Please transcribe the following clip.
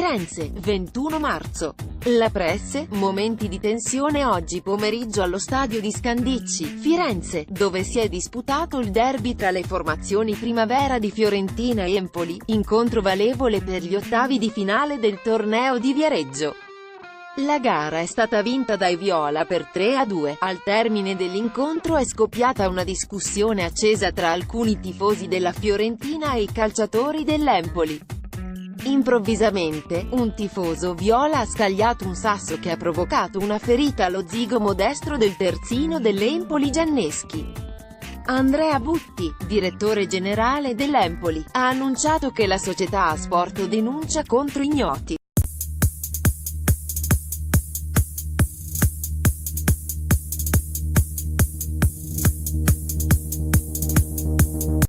Firenze, 21 marzo. La Presse, momenti di tensione oggi pomeriggio allo stadio di Scandicci, Firenze, dove si è disputato il derby tra le formazioni primavera di Fiorentina e Empoli, incontro valevole per gli ottavi di finale del torneo di Viareggio. La gara è stata vinta dai viola per 3-2. Al termine dell'incontro è scoppiata una discussione accesa tra alcuni tifosi della Fiorentina e i calciatori dell'Empoli. Improvvisamente, un tifoso viola ha scagliato un sasso che ha provocato una ferita allo zigomo destro del terzino dell'Empoli Gianneschi. Andrea Butti, direttore generale dell'Empoli, ha annunciato che la società ha sporto denuncia contro ignoti.